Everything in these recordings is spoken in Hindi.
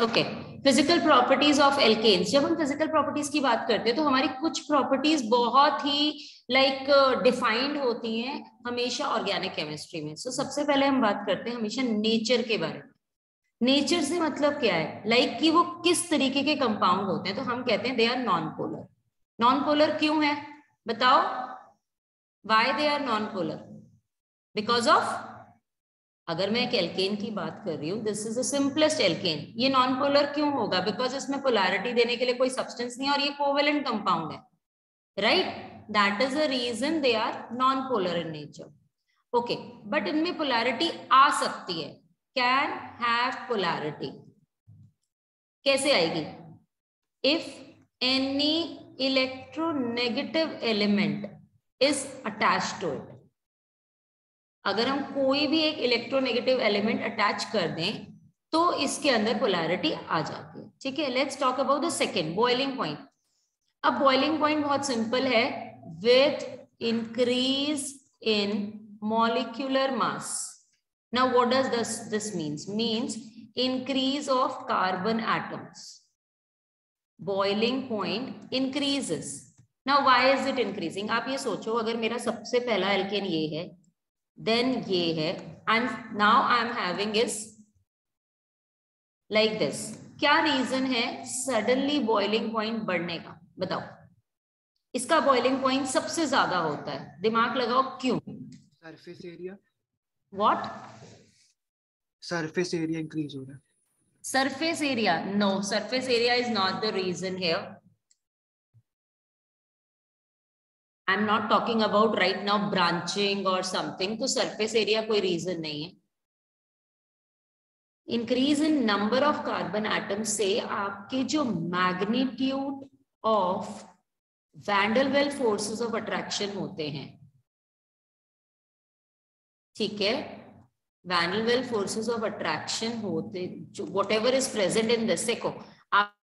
Okay, physical properties of alkanes. जब हम फिजिकल प्रॉपर्टीज की बात करते हैं तो हमारी कुछ प्रॉपर्टीज बहुत ही डिफाइंड होती हैं हमेशा ऑर्गेनिक केमिस्ट्री में। सो सबसे पहले हम बात करते हैं हमेशा नेचर के बारे में। नेचर से मतलब क्या है, कि वो किस तरीके के कंपाउंड होते हैं। तो हम कहते हैं they are non polar. Non polar क्यों है बताओ? Why they are non polar? Because of, अगर मैं एक एल्केन की बात कर रही हूँ, this is the simplest alkane, ये नॉन पोलर क्यों होगा? बिकॉज इसमें पोलैरिटी देने के लिए कोई सब्सटेंस नहीं है और ये कोवेलेंट कंपाउंड है, right? That is the reason they are non polar in nature. Okay, but इनमें पोलैरिटी आ सकती है, कैन हैव पोलैरिटी। कैसे आएगी? If any electronegative element is attached to it. अगर हम कोई भी एक इलेक्ट्रोनेगेटिव एलिमेंट अटैच कर दें तो इसके अंदर पोलैरिटी आ जाती है, ठीक है। Let's talk about the second, boiling point. अब बॉइलिंग पॉइंट बहुत सिंपल है, with increase in molecular mass. Now what does this means increase of carbon atoms. Boiling point increases. Now why is it increasing? आप ये सोचो, अगर मेरा सबसे पहला एल्केन ये है, देन ये है, and now I am having is like this. क्या रीजन है सडनली बॉइलिंग पॉइंट बढ़ने का? बताओ। इसका बॉइलिंग पॉइंट सबसे ज्यादा होता है, दिमाग लगाओ, क्यों? Surface area. What? Surface area increase हो रहा है। Surface area? No, surface area is not the reason here. I'm not talking about right now branching or something. तो surface area कोई reason नहीं है। Increase in number of carbon atoms से आपके जो magnitude of van der Waals forces of attraction होते हैं, ठीक है, van der Waals forces of attraction होते, जो whatever is present in this, देखो आप,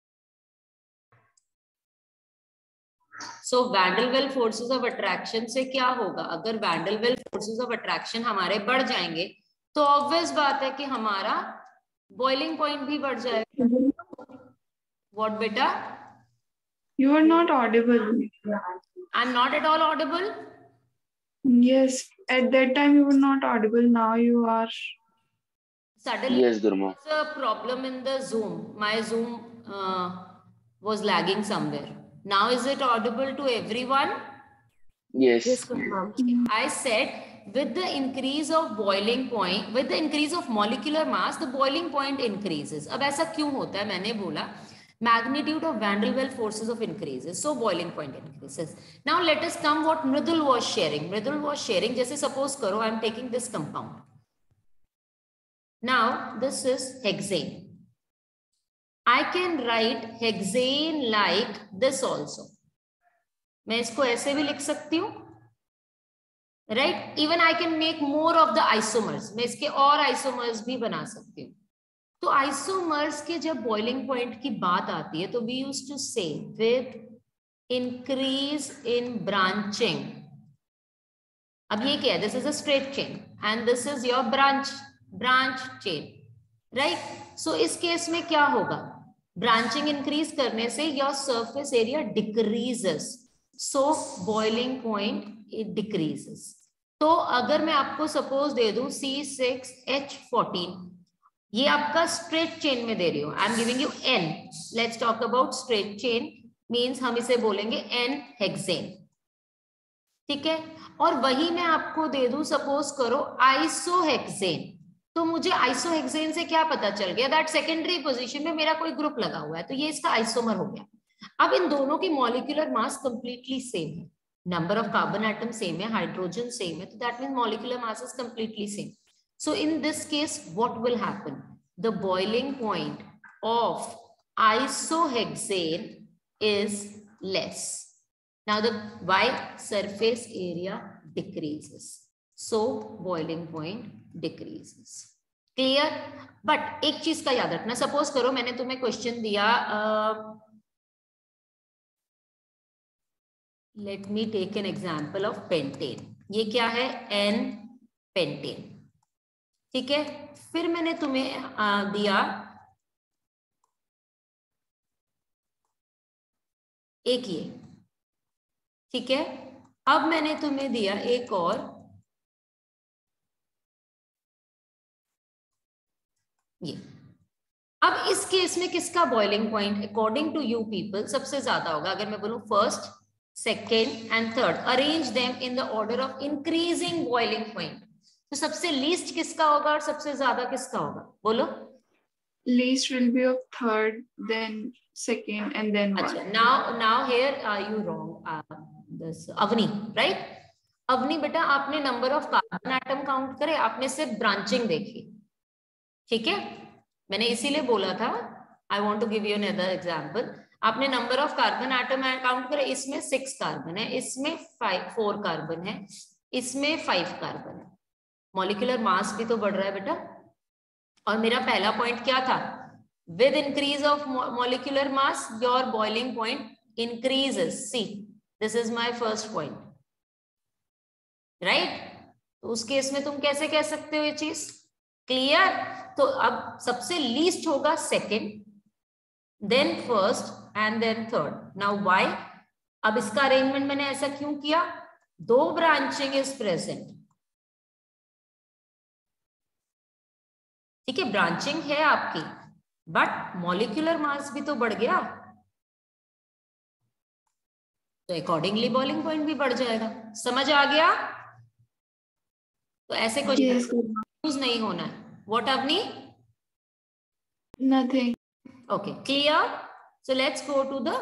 so van der Waals forces of attraction से क्या होगा? अगर van der Waals forces of attraction हमारे बढ़ जाएंगे तो ऑब्वियस बात है कि हमारा बॉइलिंग पॉइंट भी बढ़ जाएगा। व्हाट बेटा? You are not audible. I am not at all Audible. Yes, at that time you were not audible. Now you are. Suddenly, yes, Durma. there's a problem in the Zoom. My Zoom was lagging somewhere. Now is it audible to everyone? Yes. I said with the increase of boiling point, with the increase of molecular mass, the boiling point increases. अब ऐसा क्यों होता है? मैंने बोला magnitude of van der Waals forces of increases, so boiling point increases. Now let us come what Mridul was sharing. Mridul was sharing, जैसे suppose करो I am taking this compound. Now this is hexane. I can write hexane like this also. मैं इसको ऐसे भी लिख सकती हूँ, right? Even I can make more of the isomers, मैं इसके और आइसोमर्स भी बना सकती हूँ। तो आइसोमर्स के जब बॉइलिंग पॉइंट की बात आती है तो we used to say with increase in branching. अब ये क्या है? This is a straight chain and this is your branch chain, right? So इस केस में क्या होगा? ब्रांचिंग इंक्रीज करने से your surface area decreases, so boiling point it decreases. तो अगर मैं आपको सपोज दे दूं C6H14, ये आपका स्ट्रेट चेन में दे रही हूँ, I am giving you N। Let's talk about straight chain, means हम इसे बोलेंगे N हेक्सेन, ठीक है। और वही मैं आपको दे दूं सपोज करो आइसोहेक्सेन, तो मुझे आइसोहेक्सेन से क्या पता चल गया? दैट सेकेंडरी पोजीशन में मेरा कोई ग्रुप लगा हुआ है, तो ये इसका आइसोमर हो गया। अब इन दोनों की मॉलिक्यूलर मास कंप्लीटली सेम है, number of carbon atom same है, हाइड्रोजन सेम है, तो that means molecular mass is completely same. So in this case what will happen? The boiling point of isohexane is less. Now the why? Surface area decreases, so boiling point decreases. Clear? But एक चीज का याद रखना, सपोज करो मैंने तुम्हें क्वेश्चन दिया, let me take an example of pentane. ये क्या है? N pentane, ठीक है। फिर मैंने तुम्हें दिया एक ये, ठीक है। अब मैंने तुम्हें दिया एक और, ये। अब इस केस में किसका boiling point according to you people सबसे ज्यादा होगा? अगर मैं बोलूं first, second and third, arrange them in the order of increasing boiling point, तो सबसे लीस्ट किसका होगा और सबसे ज्यादा किसका होगा? बोलो। Least will be of third, then second, and then one. अच्छा, now here you wrong. This Avani, right? Avani बेटा, आपने number of carbon atom count करे, आपने सिर्फ ब्रांचिंग देखी, ठीक है। मैंने इसीलिए बोला था, I want to give you another example. आपने number of carbon atom count करे, इसमें 6 कार्बन है, इसमें 4 कार्बन है, इसमें 5 कार्बन है। मॉलिक्यूलर मास भी तो बढ़ रहा है बेटा। और मेरा पहला पॉइंट क्या था? With increase of molecular mass your boiling point increases. See, this is my first point, right? तो उस केस में तुम कैसे कह सकते हो ये चीज? क्लियर? तो अब सबसे लीस्ट होगा second, then first and then third. Now why? अब इसका अरेंजमेंट मैंने ऐसा क्यों किया? 2 ब्रांचिंग इज प्रेजेंट, ठीक है, ब्रांचिंग है आपकी, बट मॉलिक्यूलर मास भी तो बढ़ गया, तो अकॉर्डिंगली बॉइलिंग पॉइंट भी बढ़ जाएगा। समझ आ गया? तो ऐसे कुछ यूज नहीं होना है। What Avani? Nothing. Okay, clear? So let's go to the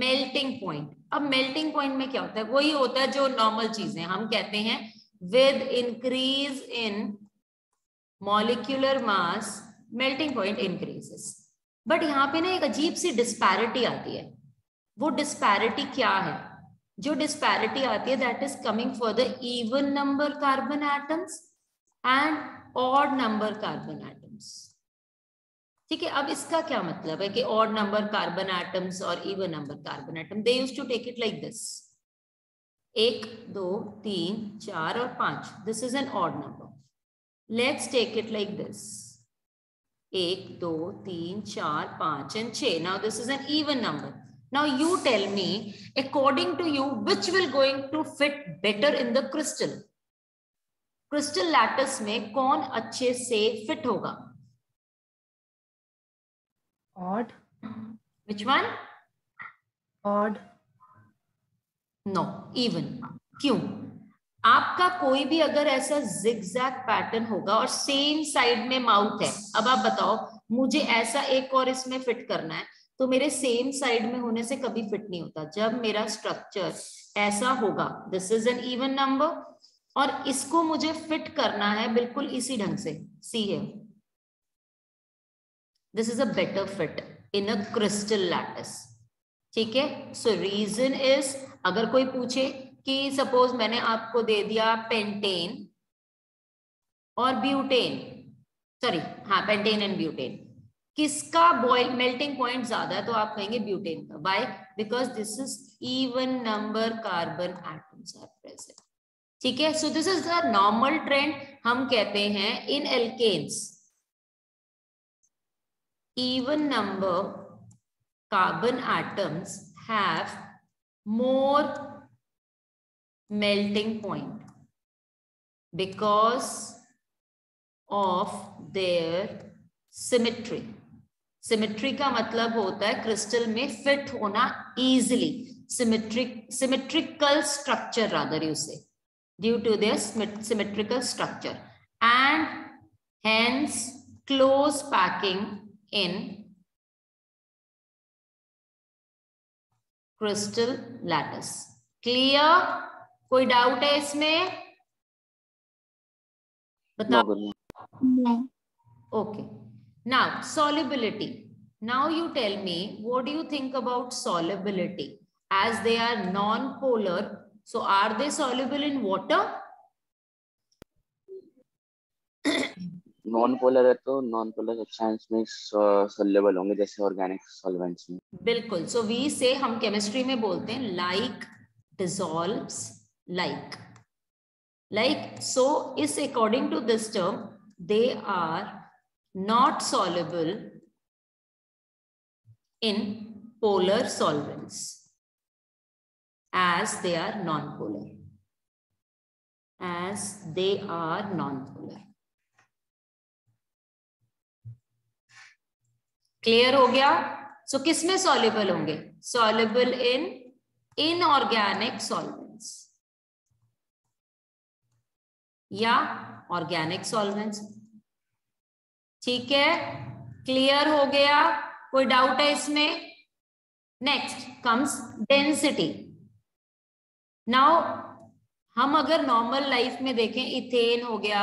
melting point. अब मेल्टिंग पॉइंट में क्या होता है? वही होता है जो नॉर्मल चीजें हम कहते हैं, with increase in molecular mass melting point increases. But यहाँ पे ना एक अजीब सी डिस्पैरिटी आती है। वो डिस्पैरिटी क्या है? जो डिस्पैरिटी आती है, that is coming for the even number carbon atoms and odd number carbon atoms, ठीक है। अब इसका क्या मतलब है कि ऑड नंबर कार्बन एटम्स और even number carbon atom, they used to take it like this, 1 2 3 4 और 5, this is an odd number. Let's take it like this, 1 2 3 4 5 and 6. Now this is an even number. Now you tell me, according to you, which will going to fit better in the crystal? Crystal lattice में कौन अच्छे से फिट होगा? Odd. Which one? Odd. No, even. क्यों? आपका कोई भी अगर ऐसा जिगजैग पैटर्न होगा और सेम साइड में माउथ है, अब आप बताओ मुझे ऐसा एक और इसमें फिट करना है, तो मेरे सेम साइड में होने से कभी फिट नहीं होता। जब मेरा स्ट्रक्चर ऐसा होगा, this is N even number, और इसको मुझे फिट करना है बिल्कुल इसी ढंग से, सी है, this is a better fit in a crystal lattice, ठीक है। सो रीजन इज, अगर कोई पूछे कि सपोज मैंने आपको दे दिया पेंटेन और ब्यूटेन, सॉरी हाँ, पेंटेन एंड ब्यूटेन, किसका बॉइल मेल्टिंग पॉइंट ज्यादा है? तो आप कहेंगे ब्यूटेन का। Why? Because this is even number carbon atoms are present, ठीक है। So this is the normal trend. हम कहते हैं in alkanes even number carbon atoms have more melting point because of their symmetry. Symmetry का मतलब होता है क्रिस्टल में फिट होना easily, symmetrical structure rather you say, due to their symmetrical structure and hence close packing in crystal lattice. Clear? कोई डाउट है इसमें? बताओ। No. Okay. Now solubility. Now you tell me, what do you think about solubility? As they are non-polar, so are they soluble in water? Non polar है तो नॉन पोलर सब्सटेंस में सॉल्युबल होंगे, जैसे ऑर्गेनिक सॉल्वेंट्स में। बिल्कुल। सो वी से हम केमिस्ट्री में बोलते हैं लाइक डिसॉल्व्स लाइक सो इस according to this term they are not soluble in polar solvents, as they are non-polar, as they are non-polar. Clear हो गया? सो किस में सॉल्युबल होंगे? सॉल्युबल इन इनऑर्गेनिक सॉल्वेंट्स या ऑर्गेनिक सॉल्वेंट्स. ठीक है, क्लियर हो गया? कोई डाउट है इसमें? Next comes density. नाउ हम अगर नॉर्मल लाइफ में देखें, इथेन हो गया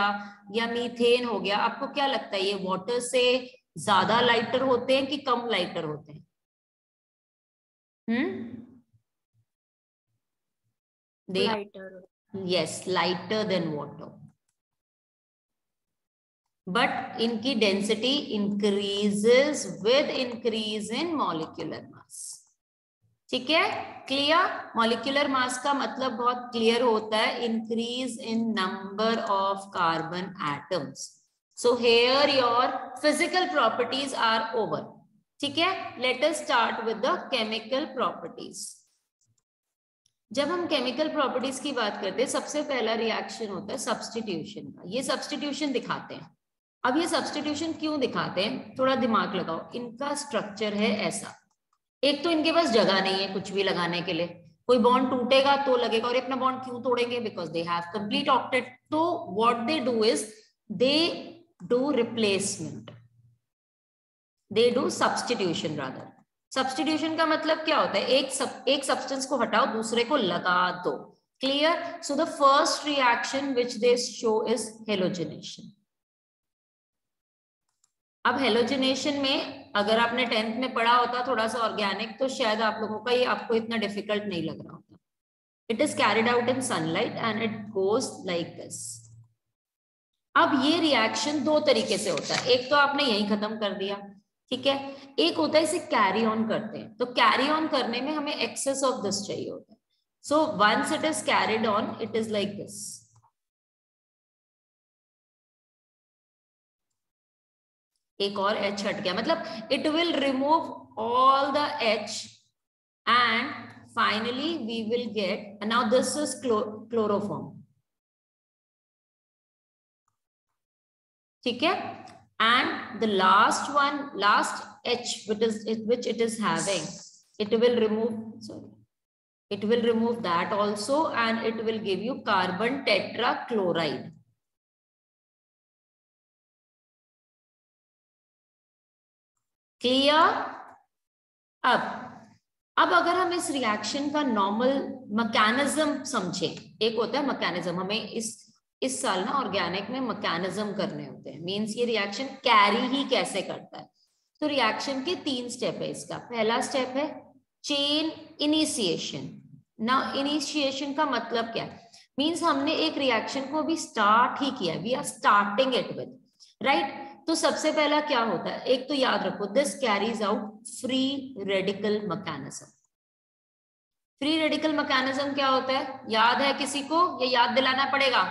या मीथेन हो गया, आपको क्या लगता है ये वाटर से ज्यादा लाइटर होते हैं कि कम लाइटर होते हैं? Lighter. Yes, lighter than water, but इनकी density increases with increase in molecular mass. ठीक है, क्लियर? मॉलिक्यूलर मास का मतलब बहुत क्लियर होता है, increase in number of carbon atoms. So here your physical properties are over. ठीक है, let us start with the chemical properties. जब हम केमिकल प्रॉपर्टीज की बात करते हैं, सबसे पहला रिएक्शन होता है सब्स्टिट्यूशन का. ये सब्स्टिट्यूशन दिखाते हैं. अब ये सब्स्टिट्यूशन क्यों दिखाते हैं? थोड़ा दिमाग लगाओ. इनका स्ट्रक्चर है ऐसा. एक तो इनके पास जगह नहीं है कुछ भी लगाने के लिए. कोई बॉन्ड टूटेगा तो लगेगा, और अपना बॉन्ड क्यों तोड़ेंगे? Because they have complete octet. तो what they do is they do replacement, they do substitution rather. Substitution का मतलब क्या होता है? एक सब्सटेंस को हटाओ, दूसरे को लगा दो. Clear? So the first reaction which they show is halogenation. अब हेलोजिनेशन में अगर आपने 10th में पढ़ा होता थोड़ा सा ऑर्गेनिक, तो शायद आप लोगों का ये आपको इतना डिफिकल्ट नहीं लग रहा होता. It is carried out in sunlight and it goes like this. अब ये रिएक्शन दो तरीके से होता है. एक तो आपने यही खत्म कर दिया, ठीक है. एक होता है इसे कैरी ऑन करते हैं. तो कैरी ऑन करने में हमें एक्सेस ऑफ दिस चाहिए होता है. So once it is carried on, it is like this. एक और H हट गया, मतलब it will remove all the H and finally we will get, now this is chloroform. ठीक है, and the last one, last H which it is having, it will remove that also, and it will give you carbon tetrachloride. Clear? अब अगर हम इस रिएक्शन का नॉर्मल मैकेनिज्म समझें. एक होता है मैकेनिज्म, हमें इस साल ना ऑर्गेनिक में मैकेनिज्म करने होते हैं. मींस ये रिएक्शन कैरी ही कैसे करता है. तो रिएक्शन के 3 स्टेप है इसका. पहला स्टेप है चेन इनिशिएशन. ना इनिशिएशन का मतलब क्या है? मींस हमने एक रिएक्शन को अभी स्टार्ट ही किया, we are starting it with, right. तो सबसे पहला क्या होता है? एक तो याद रखो, this carries out free radical mechanism. Free radical mechanism क्या होता है? याद है किसी को? ये याद दिलाना पड़ेगा,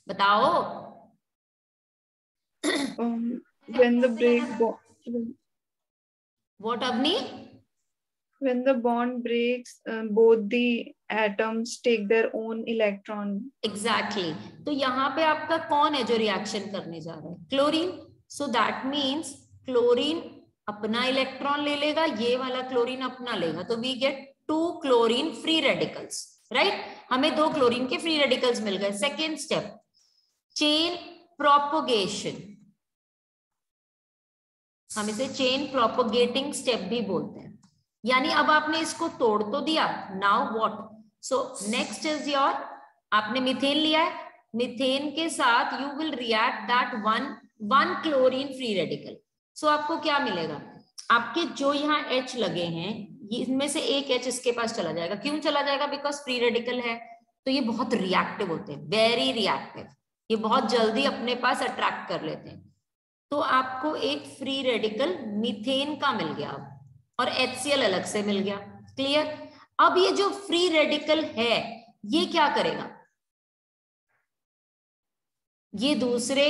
बताओ. When the What, Avni? When the bond breaks, both the atoms take their own electron. Exactly. तो यहाँ पे आपका कौन है जो रिएक्शन करने जा रहा है? Chlorine. So that means chlorine अपना इलेक्ट्रॉन ले लेगा, ये वाला क्लोरीन अपना लेगा. तो we get 2 chlorine free radicals, right. हमें 2 क्लोरीन के फ्री रेडिकल्स मिल गए. Second step chain propagation. हम इसे चेन प्रोपोगेटिंग स्टेप भी बोलते हैं. यानी अब आपने इसको तोड़ तो दिया, now what? So next is your, आपने मीथेन लिया है, मीथेन के साथ you will react that one chlorine free radical. So आपको क्या मिलेगा? आपके जो यहाँ H लगे हैं, इनमें से एक H इसके पास चला जाएगा. क्यों चला जाएगा? बिकॉज फ्री रेडिकल है. तो ये बहुत रिएक्टिव होते हैं, वेरी रिएक्टिव. ये बहुत जल्दी अपने पास अट्रैक्ट कर लेते हैं. तो आपको एक फ्री रेडिकल मीथेन का मिल गया और HCl अलग से मिल गया. क्लियर? अब ये जो फ्री रेडिकल है ये क्या करेगा? ये दूसरे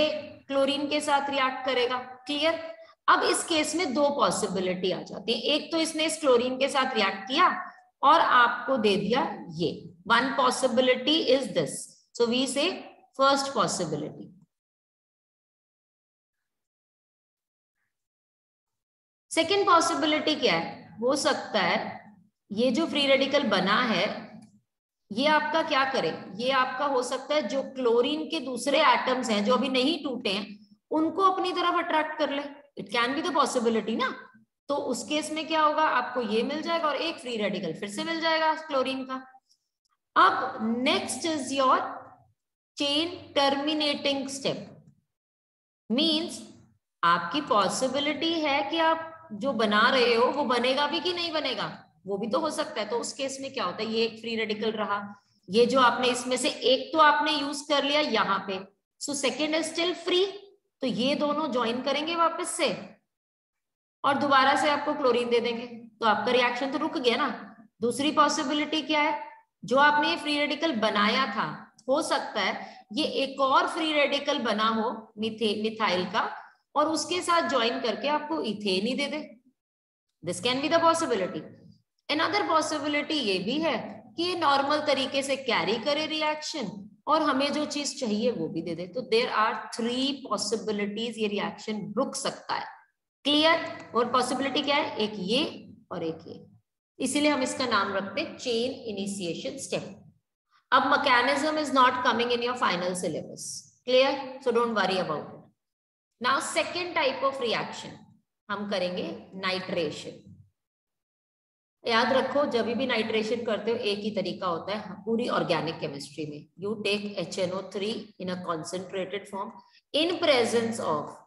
क्लोरीन के साथ रिएक्ट करेगा. क्लियर? अब इस केस में 2 पॉसिबिलिटी आ जाती है. एक तो इसने इस क्लोरीन के साथ रिएक्ट किया और आपको दे दिया ये। One possibility is this, so we say first possibility. Second possibility क्या है? हो सकता है ये जो फ्री रेडिकल बना है ये आपका क्या करे, ये आपका हो सकता है जो क्लोरीन के दूसरे एटम्स हैं जो अभी नहीं टूटे हैं उनको अपनी तरफ अट्रैक्ट कर ले। It can be the possibility ना। तो उस केस में क्या होगा, आपको ये मिल जाएगा और एक फ्री रेडिकल फिर से मिल जाएगा क्लोरीन का। अब next is your chain terminating step. Means आपकी पॉसिबिलिटी है कि आप जो बना रहे हो वो बनेगा भी कि नहीं बनेगा, वो भी तो हो सकता है। तो उस केस में क्या होता है, ये एक फ्री रेडिकल रहा, ये जो आपने इसमें से एक तो आपने यूज कर लिया यहाँ पे, so second is still free, तो ये दोनों ज्वाइन करेंगे वापस से और दोबारा से आपको क्लोरीन दे देंगे, तो आपका रिएक्शन तो रुक गया ना। दूसरी पॉसिबिलिटी क्या है, जो आपने ये फ्री रेडिकल बनाया था हो सकता है ये एक और फ्री रेडिकल बना हो मिथाइल का और उसके साथ ज्वाइन करके आपको ethane he they they. This can be the possibility. Another possibility ये भी है कि ये नॉर्मल तरीके से कैरी करे रिएक्शन और हमें जो चीज चाहिए वो भी दे दे। तो देयर आर 3 पॉसिबिलिटीज, ये रिएक्शन रुक सकता है। क्लियर? और पॉसिबिलिटी क्या है, एक ये और एक ये, इसीलिए हम इसका नाम रखते हैं चेन इनिशिएशन स्टेप। अब mechanism is not coming in your final syllabus, clear? So don't worry about it. Now second type of reaction हम करेंगे नाइट्रेशन। याद रखो जब भी नाइट्रेशन करते हो एक ही तरीका होता है पूरी ऑर्गेनिक केमिस्ट्री में। You take HNO3 in a concentrated form in presence of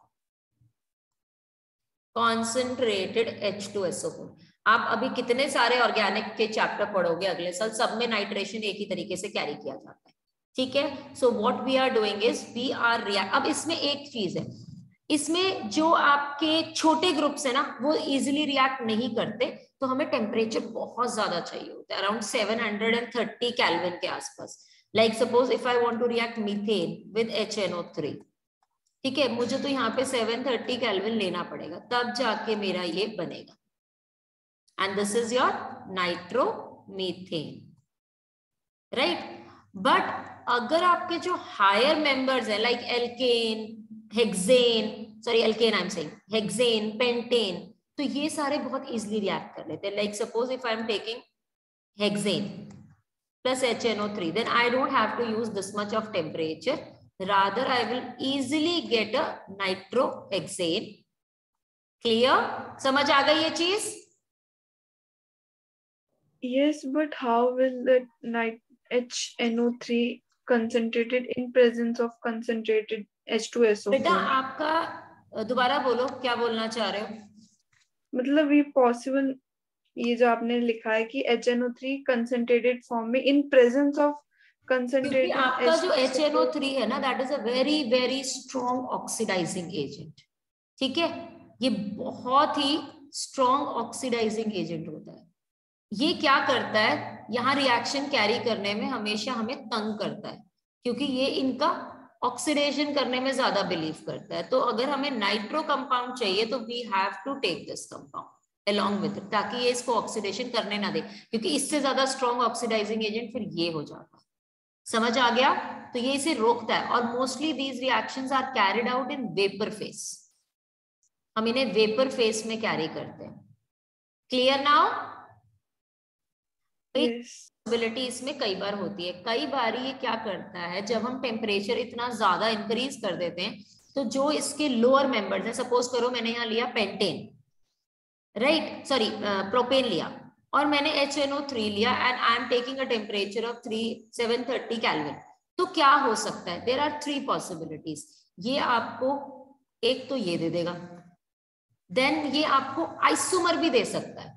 concentrated H2SO4। आप अभी कितने सारे ऑर्गेनिक के चैप्टर पढ़ोगे अगले साल, सब में नाइट्रेशन एक ही तरीके से कैरी किया जाता है, ठीक है? So what we are doing is we are react. अब इसमें एक चीज है, इसमें जो आपके छोटे ग्रुप्स है ना वो इजिली रिएक्ट नहीं करते, तो हमें टेम्परेचर बहुत ज्यादा चाहिए होता है, अराउंड 730 केल्विन के आसपास। Like suppose if I want to react methane with HNO3, ठीक है, मुझे तो यहाँ पे 730 केल्विन लेना पड़ेगा, तब जाके मेरा ये बनेगा। And this is your nitromethane, right? But अगर आपके जो हायर मेंबर्स है like alkane, hexane, sorry alkane I am saying, hexane, pentane, तो ये सारे बहुत इजीली रिएक्ट कर लेते हैं। Like suppose if I am taking hexane plus HNO3, then I don't have to use this much of temperature, rather I will easily get a nitrohexane. Clear? समझ आ गई ये चीज? Yes, but how will the HNO3 concentrated in presence of concentrated H2SO4? बेटा आपका दोबारा बोलो, क्या बोलना चाह रहे हो? मतलब ये पॉसिबल, ये जो आपने लिखा है कि HNO3 कंसंट्रेटेड फॉर्म में इन प्रेजेंस ऑफ कंसंट्रेटेड, आपका जो HNO3 है ना that is a very very strong oxidizing agent, ठीक है? ये बहुत ही स्ट्रॉन्ग ऑक्सीडाइजिंग एजेंट होता है। ये क्या करता है, यहाँ रिएक्शन कैरी करने में हमेशा हमें तंग करता है, क्योंकि ये इनका ऑक्सीडेशन करने में ज्यादा बिलीव करता है। तो अगर हमें नाइट्रो कंपाउंड चाहिए तो we have to take this compound along with it, ताकि ये इसको ऑक्सीडेशन करने ना दे, क्योंकि इससे ज्यादा स्ट्रॉन्ग ऑक्सीडाइजिंग एजेंट फिर ये हो जाता है। समझ आ गया? तो ये इसे रोकता है। और mostly these reactions are carried out in vapour phase, हम इन्हें वेपर फेस में कैरी करते हैं। Clear now? पॉसिबिलिटी इसमें कई बार होती है। कई बार ये क्या करता है, जब हम टेम्परेचर इतना ज्यादा इंक्रीज कर देते हैं तो जो इसके लोअर मेंबर्स हैं, सपोज करो मैंने यहाँ लिया पेंटेन, राइट, सॉरी प्रोपेन लिया, और मैंने HNO3 लिया and I am taking a temperature of 730 kelvin, तो क्या हो सकता है? There are 3 possibilities. ये आपको एक तो ये दे देगा, देन ये आपको आइसोमर भी दे सकता है,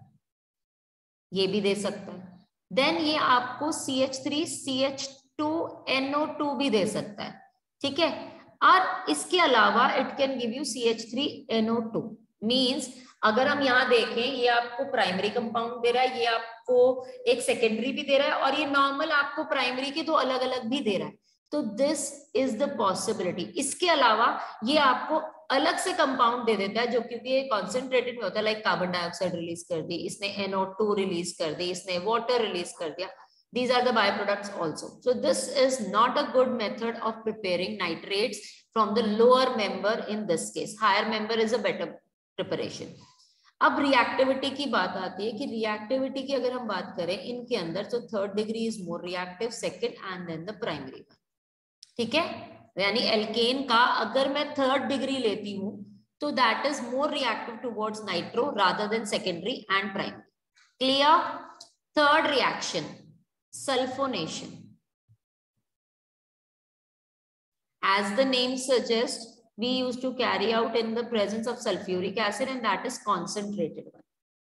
ये भी दे सकता है, देन ये आपको CH3CH2NO2 भी दे सकता है, ठीक है? और इसके अलावा it can give you CH3NO2। Means अगर हम यहाँ देखें, ये आपको प्राइमरी कंपाउंड दे रहा है, ये आपको एक सेकेंडरी भी दे रहा है, और ये नॉर्मल आपको प्राइमरी के 2 अलग अलग भी दे रहा है। तो दिस इज द पॉसिबिलिटी। इसके अलावा ये आपको अलग से कंपाउंड दे देता है जो क्योंकि ये कॉन्सेंट्रेटेड में होता है, लाइक कार्बन डाइऑक्साइड रिलीज कर दी इसने, NO2 रिलीज कर दी इसने, वाटर रिलीज कर दिया. These are the byproducts also. So this is not a good method of preparing nitrates from the lower member in this case. Higher member is a better preparation. अब रिएक्टिविटी की बात आती है कि रिएक्टिविटी की अगर हम बात करें इनके अंदर, तो third degree is more reactive, second and then the primary one. ठीक है, यानी एल्केन का अगर मैं थर्ड डिग्री लेती हूं तो that is more reactive towards nitro rather than secondary and primary. Clear? Third reaction, sulfonation. As the name suggests, we used to carry out in the presence of sulfuric acid and that is concentrated one.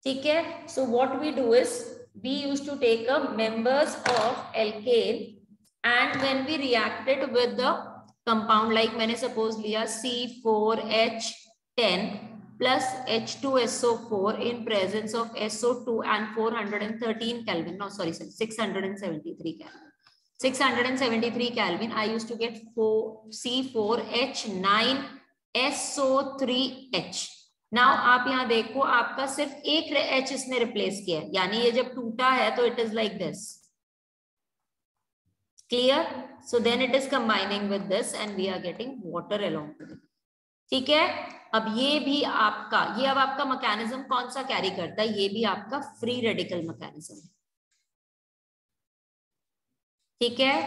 ठीक है, so what we do is we used to take a members of alkane and when we reacted with the compound, like मैंने suppose लिया C4H10 plus H2SO4 in presence of SO2 and 413 Kelvin. No, sorry, 673 Kelvin. 673 Kelvin. I used to get C4H9SO3H. Now आप यहाँ देखो आपका सिर्फ एक H इसने रिप्लेस किया है, यानी ये जब टूटा है तो it is like this. Clear? So then it is combining with this and we are getting water along with it. ठीक है, अब ये भी आपका, ये अब आपका मैकेनिज्म कौन सा कैरी करता है, ये भी आपका फ्री रेडिकल मैकेनिज्म है. ठीक है,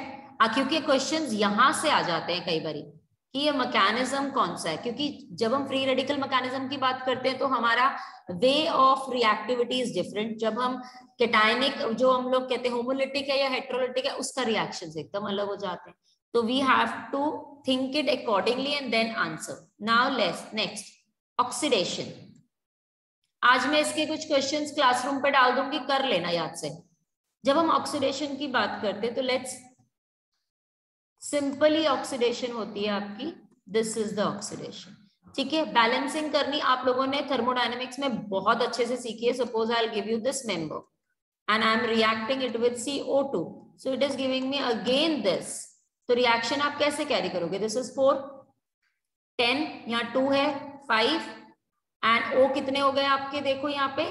क्योंकि क्वेश्चंस यहां से आ जाते हैं कई बारी कि ये मैकेनिज्म कौन सा है, क्योंकि जब हम फ्री रेडिकल मैकेनिज्म की बात करते हैं तो हमारा way of reactivity is different. जब हम केटायनिक, जो हम लोग कहते हैं होमोलिटिक है या हेट्रोलिटिक है, उसका रिएक्शंस एकदम अलग हो जाते हैं. So we have to think it accordingly and then answer. Now let's next oxidation. आज मैं इसके कुछ क्वेश्चंस क्लासरूम पे डाल दूंगी, कर लेना याद से. जब हम ऑक्सीडेशन की बात करते हैं तो लेट्स सिंपली ऑक्सीडेशन होती है आपकी, दिस इज द ऑक्सीडेशन. ठीक है, बैलेंसिंग करनी आप लोगों ने थर्मोडायनेमिक्स में बहुत अच्छे से सीखी है. Suppose I will give you this member and I M reacting it with CO2, so it is giving me again this. तो रिएक्शन आप कैसे कैरी करोगे, दिस इज 4 10, यहाँ 2 है 5 एंड O कितने हो गए आपके, देखो यहाँ पे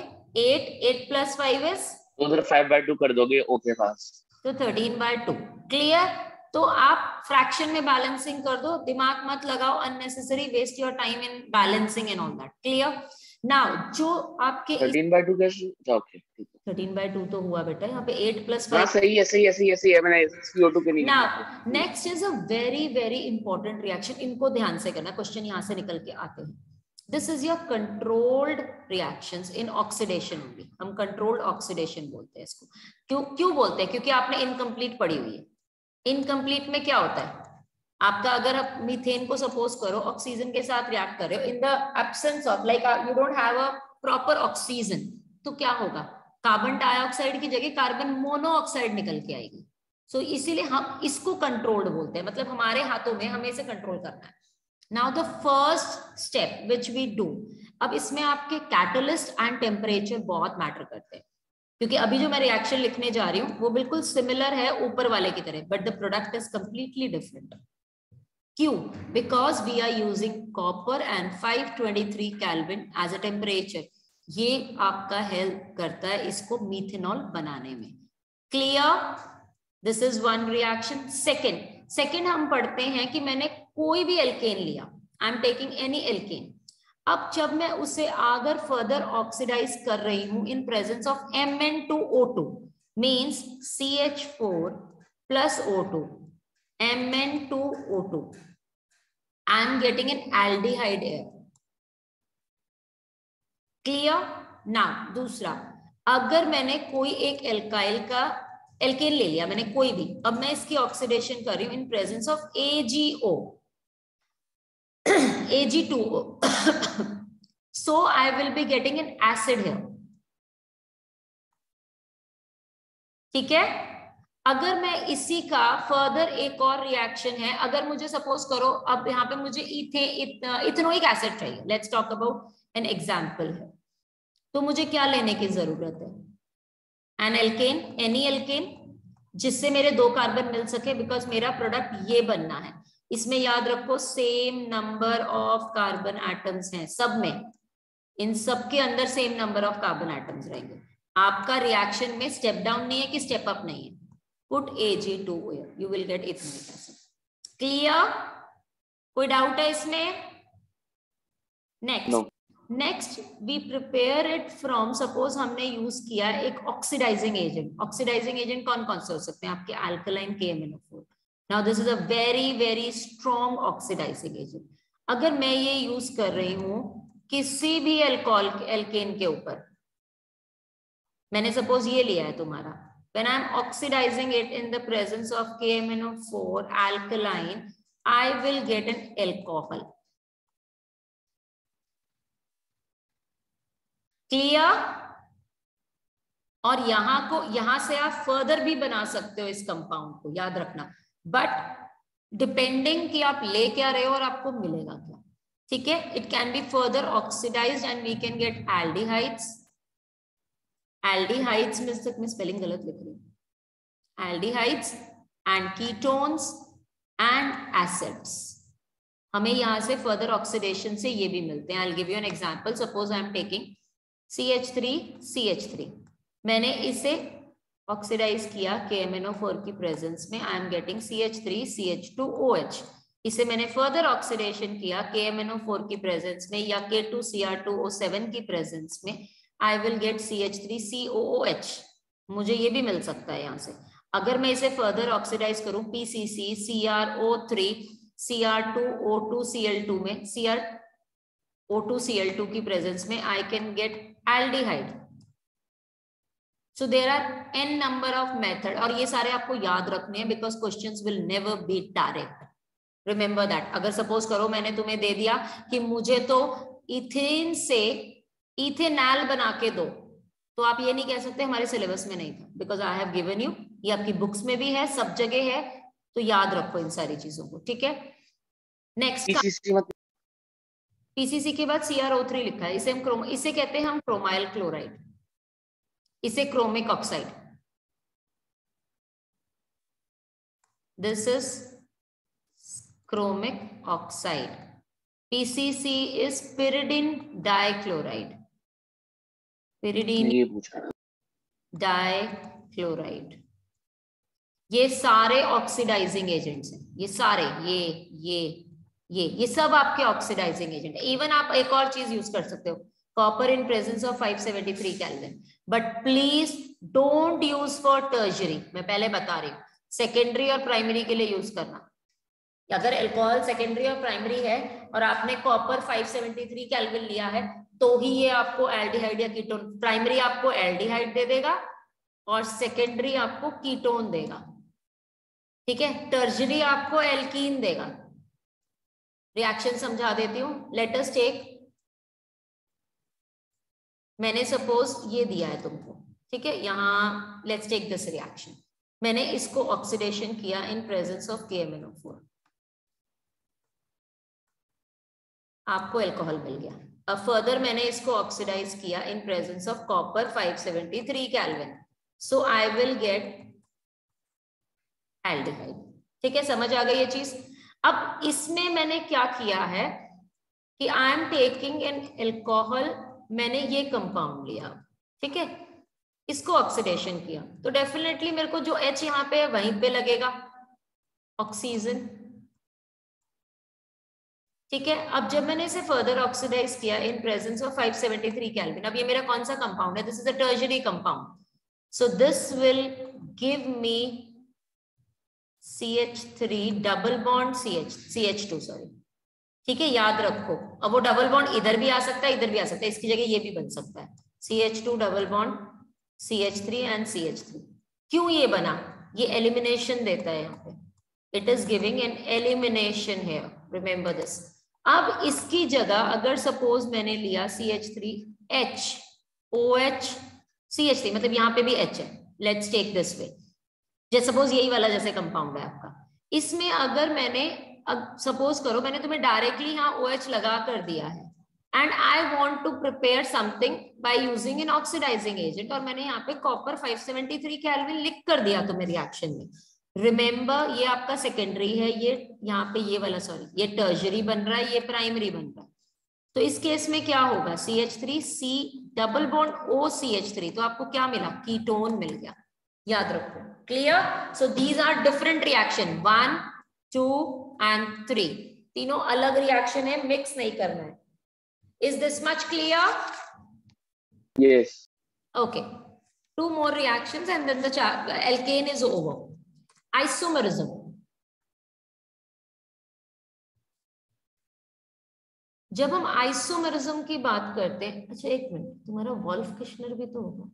8 plus 5 is उधर 5/2 कर दोगे O के पास, तो 13/2. क्लियर? तो आप फ्रैक्शन में बैलेंसिंग कर दो, दिमाग मत लगाओ unnecessary, waste your time in balancing and all that. Clear? Now जो आपके 13/2 कैसे, ओके ठीक है, 13/2 तो हुआ बेटा, यहाँ पे 8 plus 5. हाँ सही है, मैंने CO2 के नहीं. Now next is a very very important reaction, इनको ध्यान से करना, क्वेश्चन यहाँ से निकल के आते हैं. This is your controlled reactions in oxidation only. हम कंट्रोल्ड ऑक्सीडेशन बोलते हैं इसको. क्यों बोलते हैं? क्योंकि आपने इनकम्प्लीट पढ़ी हुई है. इनकम्प्लीट में क्या होता है आपका, अगर आप मीथेन को सपोज करो ऑक्सीजन के साथ रिएक्ट कर रहे हो, in the absence of like you don't have a proper oxygen, तो क्या होगा, कार्बन डाइऑक्साइड की जगह कार्बन मोनोऑक्साइड निकल के आएगी. सो इसीलिए हम इसको कंट्रोल्ड बोलते हैं, मतलब हमारे हाथों में, हमें इसे कंट्रोल करना है. Now the first step which we do, अब इसमें आपके कैटलिस्ट एंड टेम्परेचर बहुत मैटर करते हैं, क्योंकि अभी जो मैं रिएक्शन लिखने जा रही हूँ वो बिल्कुल सिमिलर है ऊपर वाले की तरह, but the product is completely different. क्यों? Because we are using copper and 523 kelvin as a temperature. ये आपका हेल्प करता है इसको मीथेनॉल बनाने में. Clear? This is one reaction. Second हम पढ़ते हैं कि मैंने कोई भी एल्केन लिया, I am taking any alkane. अब जब मैं उसे अगर फर्दर ऑक्सीडाइज कर रही हूं इन presence of Mn2O2 means CH4 plus O2 Mn2O2, I am getting an aldehyde here. Clear? Now दूसरा, अगर मैंने कोई एक एल्काइल का एल्केन ले लिया, मैंने कोई भी, अब मैं इसकी ऑक्सीडेशन कर रही हूं इन presence of AgO Ag2O. So I will be getting an acid here. ठीक है? अगर मैं इसी का फर्दर एक और रिएक्शन है, अगर मुझे सपोज करो अब यहाँ पे मुझे इथेनोइक एसिड चाहिए, let's talk about an example है, तो मुझे क्या लेने की जरूरत है, एन एल्केन, एनी एल्केन जिससे मेरे 2 कार्बन मिल सके, बिकॉज मेरा प्रोडक्ट ये बनना है. इसमें याद रखो same number of carbon atoms हैं सब में, इन सब के अंदर same number of carbon atoms रहेंगे। आपका रिएक्शन में स्टेप डाउन नहीं है कि स्टेप अप नहीं है। पुट Ag2 here, you will get ethanoic acid. Clear? कोई डाउट है इसमें? Next we prepare it from, suppose हमने यूज किया एक ऑक्सीडाइजिंग एजेंट। ऑक्सीडाइजिंग एजेंट कौन कौन से हो सकते हैं आपके? Alkaline KMnO4। Now this is a very very strong oxidizing agent. अगर मैं ये यूज कर रही हूं किसी भी अल्कोहल एल्केन के ऊपर, मैंने सपोज ये लिया है तुम्हारा, when I am oxidizing it in the presence of KMnO4 alkaline, I will get an alcohol. Clear? और यहां से आप फर्दर भी बना सकते हो इस कंपाउंड को, याद रखना, बट डिपेंडिंग कि आप ले क्या रहे हो और आपको मिलेगा क्या। ठीक है, it can be further oxidized and we can get aldehydes. Aldehydes में तक मैं स्पेलिंग गलत लिख रही हूँ, aldehydes and ketones and acids. हमें यहां से फर्दर ऑक्सीडेशन से ये भी मिलते हैं। आई will give you an example. Suppose I am taking CH3CH3, मैंने इसे ऑक्सीडाइज किया KMnO4 की प्रेजेंस में, आई एम गेटिंग CH3CH2OH। इसे मैंने फर्दर ऑक्सीडेशन किया KMnO4 की प्रेजेंस में या K2Cr2O7 की प्रेजेंस में, आई विल गेट CH3COOH। मुझे ये भी मिल सकता है यहाँ से। अगर मैं इसे फर्दर ऑक्सीडाइज करूं PCC CrO3 Cr2O2Cl2 में, Cr O2Cl2 की प्रेजेंस में, I can get aldehyde. So there are n number of method, और ये सारे आपको याद रखने हैं because questions will never be direct, remember that. अगर सपोज करो मैंने तुम्हें दे दिया कि मुझे तो इथेन से इथेनॉल बना के दो, तो आप ये नहीं कह सकते हमारे सिलेबस में नहीं था, because I have given you, ये आपकी बुक्स में भी है, सब जगह है, तो याद रखो इन सारी चीजों को। ठीक है, नेक्स्ट पीसीसी के बाद CrO3 लिखा है, इसे कहते हैं हम क्रोमाइल क्लोराइड, इसे chromic oxide. This is chromic oxide. PCC is pyridine dichloride, pyridine dichloride। ये सारे ऑक्सीडाइजिंग एजेंट्स हैं, ये सारे, ये सब आपके ऑक्सीडाइजिंग एजेंट है। इवन आप एक और चीज यूज कर सकते हो, copper in presence of 573 kelvin, but please don't use for tertiary. मैं पहले बता रही हूँ, सेकेंडरी और प्राइमरी के लिए यूज करना। अगर अल्कोहल सेकेंडरी और प्राइमरी है और आपने कॉपर 573 केल्विन लिया है, तो ही ये आपको एल्डिहाइड या कीटोन, प्राइमरी आपको एल्डिहाइड दे देगा और सेकेंडरी आपको कीटोन देगा। ठीक है, टर्शरी आपको एल्कीन देगा। रिएक्शन समझा देती हूँ। लेट अस टेक, मैंने सपोज ये दिया है तुमको, ठीक है, यहाँ लेट्स टेक दिस रिएक्शन। मैंने इसको ऑक्सीडेशन किया इन प्रेजेंस ऑफ KMnO4, आपको अल्कोहल मिल गया। अब फर्दर मैंने इसको ऑक्सीडाइज किया इन presence of copper 573 kelvin, so I will get aldehyde. ठीक है, समझ आ गई ये चीज। अब इसमें मैंने क्या किया है कि आई एम टेकिंग एन अल्कोहल, मैंने ये कंपाउंड लिया, ठीक है, इसको ऑक्सीडेशन किया, तो डेफिनेटली मेरे को जो H यहाँ पे है वहीं पे लगेगा, ऑक्सीजन। ठीक है, अब जब मैंने इसे फर्दर ऑक्सीडाइज किया इन प्रेजेंस ऑफ 573 केल्विन, अब ये मेरा कौन सा कंपाउंड है? This is a tertiary compound, so this will give me CH3 double bond CH2 sorry. ठीक है, याद रखो। अब वो डबल बॉन्ड इधर भी आ सकता है, इधर भी आ सकता है, इसकी जगह ये भी बन सकता है, CH2 double bond CH3 and CH3। क्यों ये बना? ये एलिमिनेशन देता है यहाँ पे, it is giving an elimination here, remember this. अब इसकी जगह अगर सपोज मैंने लिया CH3H OH CH3, मतलब यहाँ पे भी H है, लेट्स टेक दिस वे, जैसे सपोज यही वाला जैसे कंपाउंड है आपका, इसमें अगर मैंने सपोज करो मैंने तुम्हें डायरेक्टली यहाँ OH लगा कर दिया है and I want to prepare something by using an oxidizing agent, और मैंने यहाँ पे कॉपर 573 केल्विन लिख कर दिया तुम्हें रिएक्शन में, रिमेंबर ये आपका सेकेंडरी है, ये यहाँ पे ये वाला सॉरी ये टर्शरी बन रहा है, ये प्राइमरी बन रहा है। तो इस केस में क्या होगा, CH3 C double bond OCH3, तो आपको क्या मिला, कीटोन मिल गया, याद रखो। Clear? So these are different reaction, 1 2 and 3, तीनों अलग रिएक्शन है, मिक्स नहीं करना है। Is this much clear? Yes. Okay, 2 more reactions and then the alkane is over. Isomerism. जब हम आइसोमेरिज्म की बात करते हैं, अच्छा एक मिनट, तुम्हारा वॉल्फ किश्नर भी तो होगा,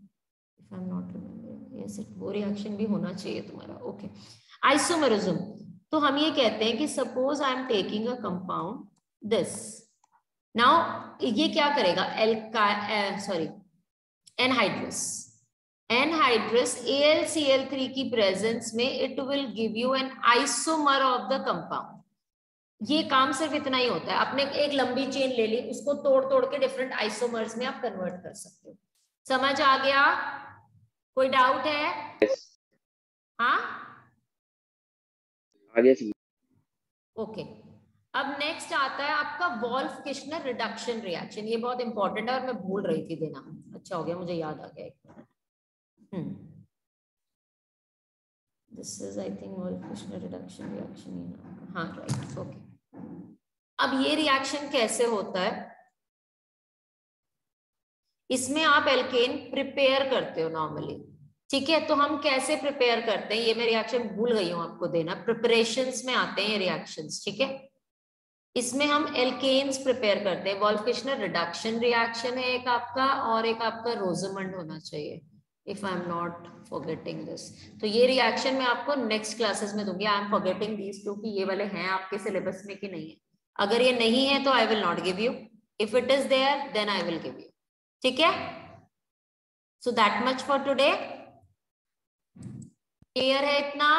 if I am not remembering, yes वो रिएक्शन भी होना चाहिए तुम्हारा। ओके, आइसोमेरिज्म, तो हम ये कहते हैं कि suppose I am taking a compound this, now ये क्या करेगा, एनहाइड्रस, एनहाइड्रस AlCl3 की प्रेजेंस में it will give you an isomer of the compound. ये काम सिर्फ इतना ही होता है, आपने एक लंबी चेन ले ली, उसको तोड़ तोड़ के डिफरेंट आइसोमर्स में आप कन्वर्ट कर सकते हो। समझ आ गया? कोई डाउट है? हाँ आगे से ओके। अब नेक्स्ट आता है आपका वॉल्फ किश्नर रिडक्शन रिएक्शन, ये बहुत इंपॉर्टेंट है और मैं भूल रही थी देना, अच्छा हो गया मुझे याद आ गया एक minute. This is I think Wolff Kishner reduction reaction, हाँ राइट, ओके। अब ये रिएक्शन कैसे होता है, इसमें आप एल्केन प्रिपेयर करते हो नॉर्मली, ठीक है? तो हम कैसे प्रिपेयर करते हैं, ये मैं रिएक्शन भूल गई हूं आपको देना, प्रिपरेशंस में आते हैं ये रिएक्शंस, ठीक है? इसमें हम एल्केन्स प्रिपेयर करते हैं, वॉल्फ किश्नर रिडक्शन रिएक्शन है एक आपका, और एक आपका रोजमंड होना चाहिए, if I am not forgetting this. तो ये रिएक्शन मैं आपको नेक्स्ट क्लासेस में दूंगी, आई एम फॉरगेटिंग दिस क्योंकि ये वाले हैं आपके सिलेबस में कि नहीं है। अगर ये नहीं है तो I will not give you, if it is there then I will give you, ठीक है? So that much for today, clear है इतना?